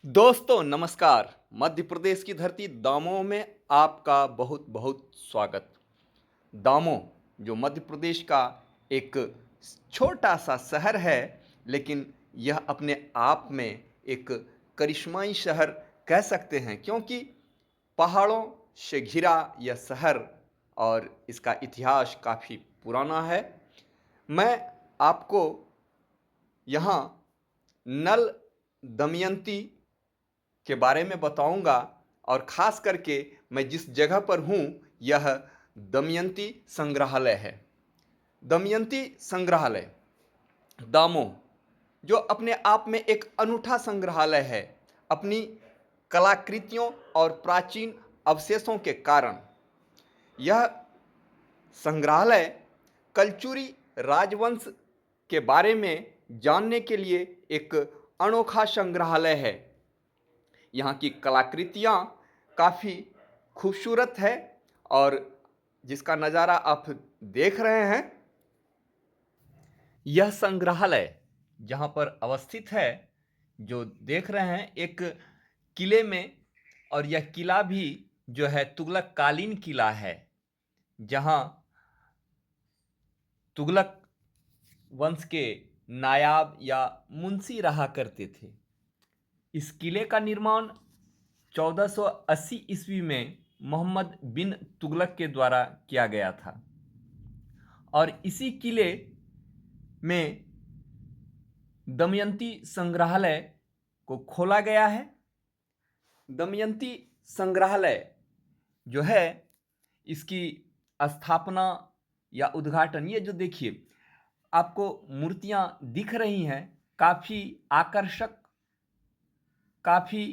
दोस्तों नमस्कार। मध्य प्रदेश की धरती दामोह में आपका बहुत बहुत स्वागत। दामोह जो मध्य प्रदेश का एक छोटा सा शहर है, लेकिन यह अपने आप में एक करिश्माई शहर कह सकते हैं, क्योंकि पहाड़ों से घिरा यह शहर और इसका इतिहास काफ़ी पुराना है। मैं आपको यहाँ नल दमयंती के बारे में बताऊंगा, और ख़ास करके मैं जिस जगह पर हूँ यह दमयंती संग्रहालय है। दमयंती संग्रहालय दामोह जो अपने आप में एक अनूठा संग्रहालय है, अपनी कलाकृतियों और प्राचीन अवशेषों के कारण। यह संग्रहालय कलचुरी राजवंश के बारे में जानने के लिए एक अनोखा संग्रहालय है। यहाँ की कलाकृतियाँ काफ़ी खूबसूरत है, और जिसका नज़ारा आप देख रहे हैं, यह संग्रहालय जहाँ पर अवस्थित है, जो देख रहे हैं एक किले में। और यह किला भी जो है तुगलक कालीन किला है, जहाँ तुगलक वंश के नायाब या मुंशी रहा करते थे। इस किले का निर्माण 1480 ईस्वी में मोहम्मद बिन तुगलक के द्वारा किया गया था, और इसी किले में दमयंती संग्रहालय को खोला गया है। दमयंती संग्रहालय जो है, इसकी स्थापना या उद्घाटन, ये जो देखिए आपको मूर्तियां दिख रही हैं, काफ़ी आकर्षक, काफ़ी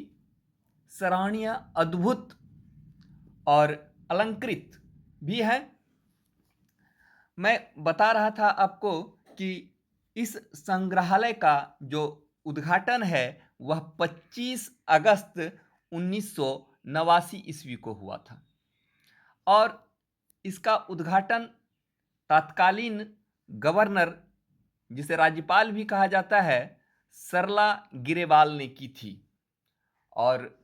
सराहनीय, अद्भुत और अलंकृत भी है। मैं बता रहा था आपको कि इस संग्रहालय का जो उद्घाटन है वह 25 अगस्त 1989 ईस्वी को हुआ था, और इसका उद्घाटन तत्कालीन गवर्नर, जिसे राज्यपाल भी कहा जाता है, सरला गिरेवाल ने की थी। और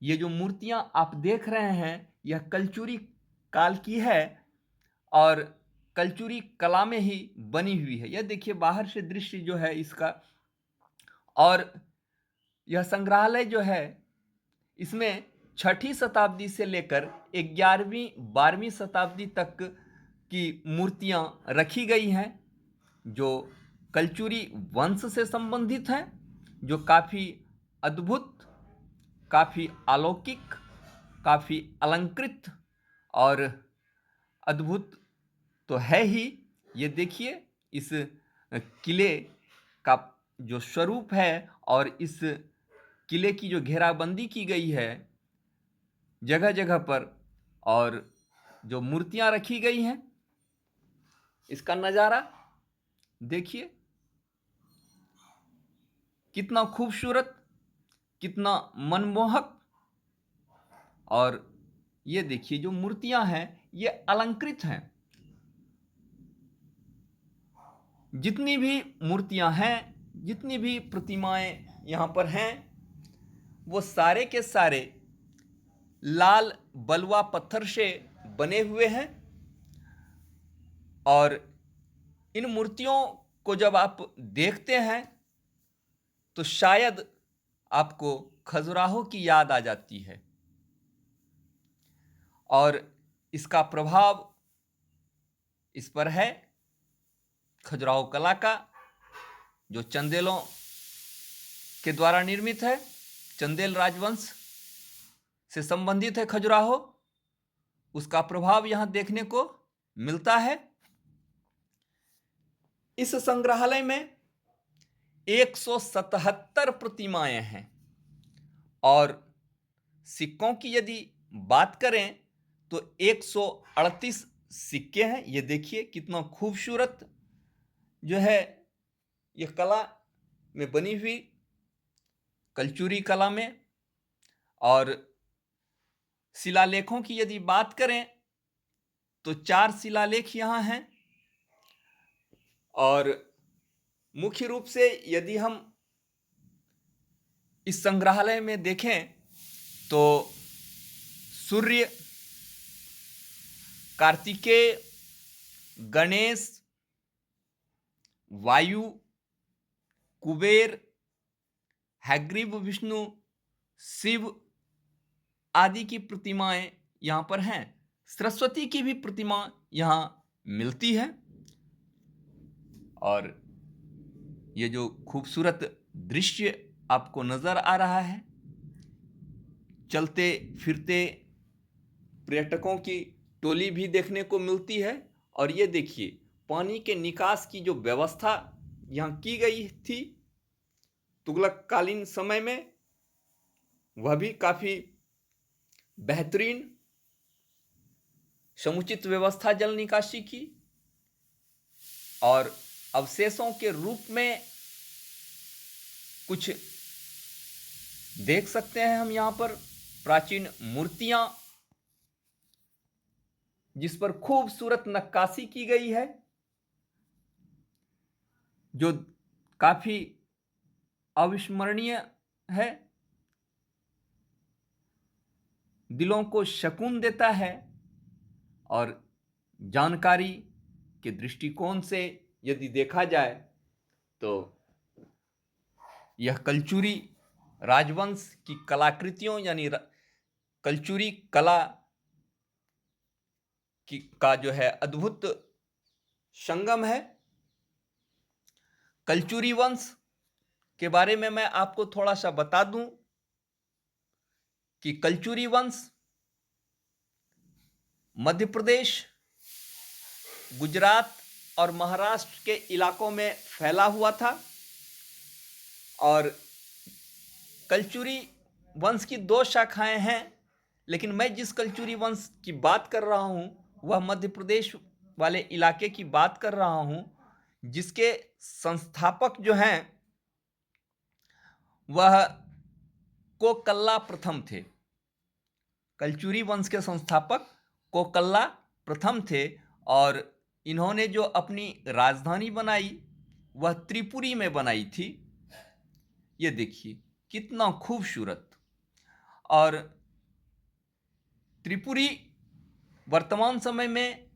ये जो मूर्तियां आप देख रहे हैं यह कलचुरी काल की है, और कलचुरी कला में ही बनी हुई है। यह देखिए बाहर से दृश्य जो है इसका। और यह संग्रहालय जो है, इसमें 6ठी शताब्दी से लेकर 11वीं 12वीं शताब्दी तक की मूर्तियां रखी गई हैं, जो कलचुरी वंश से संबंधित हैं, जो काफ़ी अद्भुत, काफ़ी अलौकिक, काफ़ी अलंकृत और अद्भुत तो है ही। ये देखिए इस किले का जो स्वरूप है, और इस किले की जो घेराबंदी की गई है जगह जगह पर, और जो मूर्तियां रखी गई हैं, इसका नज़ारा देखिए कितना खूबसूरत, कितना मनमोहक। और ये देखिए जो मूर्तियां हैं ये अलंकृत हैं। जितनी भी मूर्तियां हैं, जितनी भी प्रतिमाएं यहाँ पर हैं, वो सारे के सारे लाल बलुआ पत्थर से बने हुए हैं। और इन मूर्तियों को जब आप देखते हैं तो शायद आपको खजुराहो की याद आ जाती है, और इसका प्रभाव इस पर है खजुराहो कला का, जो चंदेलों के द्वारा निर्मित है। चंदेल राजवंश से संबंधित है खजुराहो, उसका प्रभाव यहाँ देखने को मिलता है। इस संग्रहालय में 177 प्रतिमाएं हैं, और सिक्कों की यदि बात करें तो 138 सिक्के हैं। ये देखिए कितना खूबसूरत जो है ये कला में बनी हुई, कलचुरी कला में। और शिलालेखों की यदि बात करें तो 4 शिलालेख यहाँ हैं। और मुख्य रूप से यदि हम इस संग्रहालय में देखें तो सूर्य, कार्तिकेय, गणेश, वायु, कुबेर, हयग्रीव, विष्णु, शिव आदि की प्रतिमाएं यहाँ पर हैं। सरस्वती की भी प्रतिमा यहाँ मिलती है। और ये जो खूबसूरत दृश्य आपको नजर आ रहा है, चलते फिरते पर्यटकों की टोली भी देखने को मिलती है। और ये देखिए, पानी के निकास की जो व्यवस्था यहाँ की गई थी तुगलक समय में, वह भी काफी बेहतरीन समुचित व्यवस्था जल निकासी की। और अवशेषों के रूप में कुछ देख सकते हैं हम यहाँ पर प्राचीन मूर्तियां, जिस पर खूबसूरत नक्काशी की गई है, जो काफी अविस्मरणीय है, दिलों को सुकून देता है। और जानकारी के दृष्टिकोण से यदि देखा जाए तो यह कलचुरी राजवंश की कलाकृतियों यानी कलचुरी कला का जो है अद्भुत संगम है। कलचुरी वंश के बारे में मैं आपको थोड़ा सा बता दूं कि कलचुरी वंश मध्य प्रदेश, गुजरात और महाराष्ट्र के इलाकों में फैला हुआ था। और कलचुरी वंश की 2 शाखाएं हैं, लेकिन मैं जिस कलचुरी वंश की बात कर रहा हूं वह मध्य प्रदेश वाले इलाके की बात कर रहा हूं, जिसके संस्थापक जो हैं वह कोकल्ला प्रथम थे। कलचुरी वंश के संस्थापक कोकल्ला प्रथम थे। और इन्होंने जो अपनी राजधानी बनाई वह त्रिपुरी में बनाई थी। ये देखिए कितना खूबसूरत। और त्रिपुरी वर्तमान समय में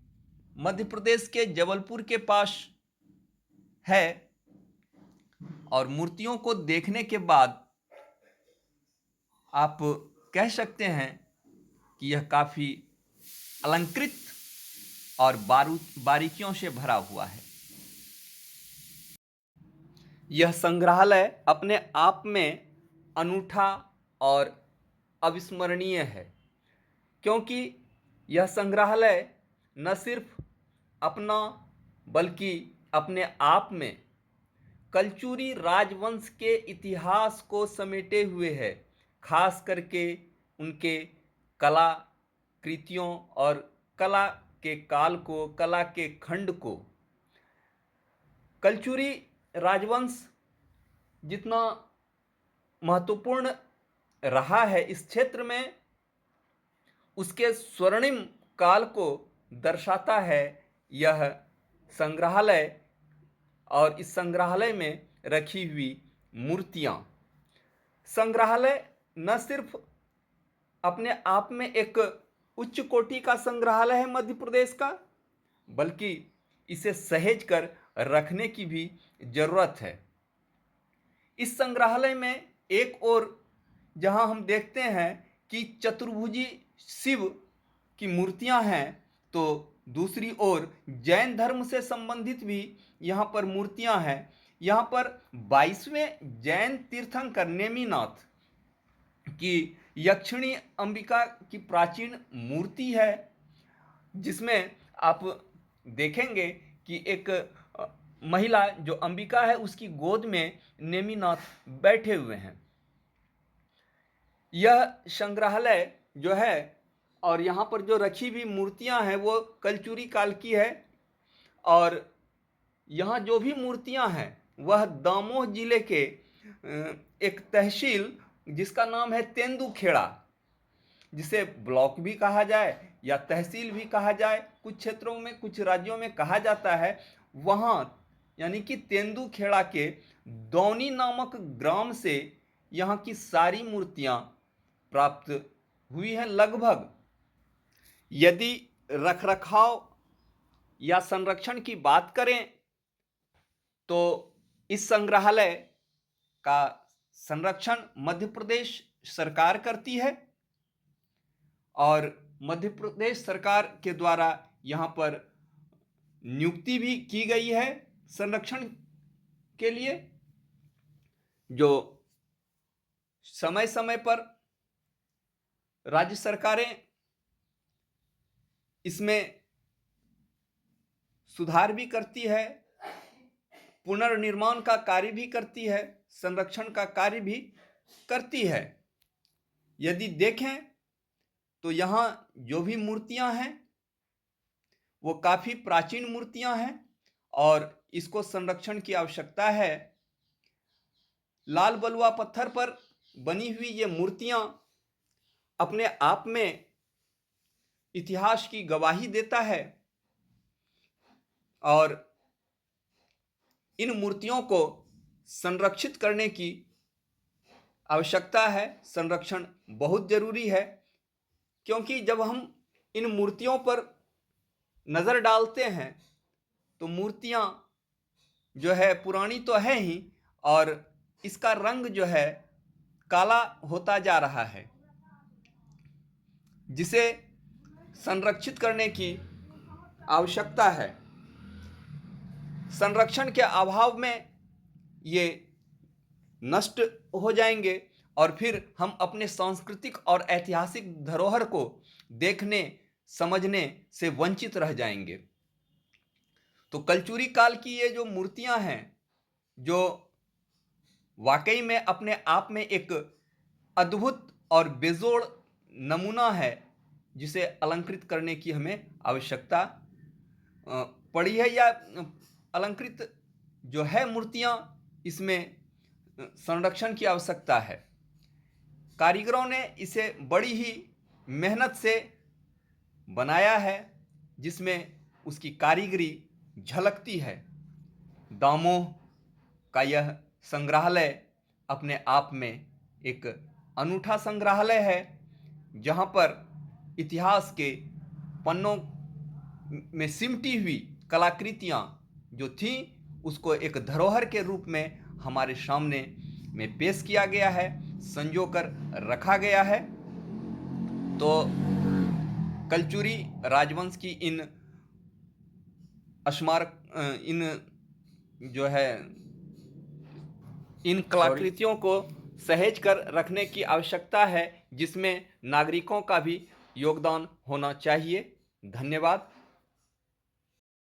मध्य प्रदेश के जबलपुर के पास है। और मूर्तियों को देखने के बाद आप कह सकते हैं कि यह काफी अलंकृत और बारीकियों से भरा हुआ है। यह संग्रहालय अपने आप में अनूठा और अविस्मरणीय है, क्योंकि यह संग्रहालय न सिर्फ अपना बल्कि अपने आप में कलचुरी राजवंश के इतिहास को समेटे हुए है, खास करके उनके कला कृतियों और कला के काल को, कला के खंड को। कलचुरी राजवंश जितना महत्वपूर्ण रहा है इस क्षेत्र में, उसके स्वर्णिम काल को दर्शाता है यह संग्रहालय और इस संग्रहालय में रखी हुई मूर्तियां। संग्रहालय न सिर्फ अपने आप में एक उच्च कोटि का संग्रहालय है मध्य प्रदेश का, बल्कि इसे सहेज कर रखने की भी जरूरत है। इस संग्रहालय में एक ओर जहां हम देखते हैं कि चतुर्भुजी शिव की मूर्तियां हैं, तो दूसरी ओर जैन धर्म से संबंधित भी यहाँ पर मूर्तियां हैं। यहाँ पर 22वें जैन तीर्थंकर नेमिनाथ की यक्षिणी अंबिका की प्राचीन मूर्ति है, जिसमें आप देखेंगे कि एक महिला जो अंबिका है उसकी गोद में नेमिनाथ बैठे हुए हैं। यह संग्रहालय जो है और यहाँ पर जो रखी हुई मूर्तियां हैं वो कलचुरी काल की है। और यहाँ जो भी मूर्तियां हैं वह दामोह जिले के एक तहसील जिसका नाम है तेंदुखेड़ा, जिसे ब्लॉक भी कहा जाए या तहसील भी कहा जाए, कुछ क्षेत्रों में कुछ राज्यों में कहा जाता है, वहाँ यानी कि तेंदुखेड़ा के दौनी नामक ग्राम से यहाँ की सारी मूर्तियाँ प्राप्त हुई हैं लगभग। यदि रखरखाव या संरक्षण की बात करें तो इस संग्रहालय का संरक्षण मध्य प्रदेश सरकार करती है और मध्य प्रदेश सरकार के द्वारा यहाँ पर नियुक्ति भी की गई है संरक्षण के लिए, जो समय समय पर राज्य सरकारें इसमें सुधार भी करती है, पुनर्निर्माण का कार्य भी करती है, संरक्षण का कार्य भी करती है। यदि देखें तो यहाँ जो भी मूर्तियां हैं वो काफ़ी प्राचीन मूर्तियां हैं और इसको संरक्षण की आवश्यकता है। लाल बलुआ पत्थर पर बनी हुई ये मूर्तियां अपने आप में इतिहास की गवाही देता है और इन मूर्तियों को संरक्षित करने की आवश्यकता है। संरक्षण बहुत जरूरी है, क्योंकि जब हम इन मूर्तियों पर नज़र डालते हैं तो मूर्तियां जो है पुरानी तो है ही और इसका रंग जो है काला होता जा रहा है, जिसे संरक्षित करने की आवश्यकता है। संरक्षण के अभाव में ये नष्ट हो जाएंगे और फिर हम अपने सांस्कृतिक और ऐतिहासिक धरोहर को देखने समझने से वंचित रह जाएंगे। तो कलचुरी काल की ये जो मूर्तियां हैं, जो वाकई में अपने आप में एक अद्भुत और बेजोड़ नमूना है, जिसे अलंकृत करने की हमें आवश्यकता पड़ी है, या अलंकृत जो है मूर्तियां, इसमें संरक्षण की आवश्यकता है। कारीगरों ने इसे बड़ी ही मेहनत से बनाया है, जिसमें उसकी कारीगरी झलकती है। दामोह का यह संग्रहालय अपने आप में एक अनूठा संग्रहालय है, जहाँ पर इतिहास के पन्नों में सिमटी हुई कलाकृतियाँ जो थीं उसको एक धरोहर के रूप में हमारे सामने में पेश किया गया है, संजो कर रखा गया है। तो कलचुरी राजवंश की इन स्मारक इन कलाकृतियों को सहेज कर रखने की आवश्यकता है, जिसमें नागरिकों का भी योगदान होना चाहिए। धन्यवाद।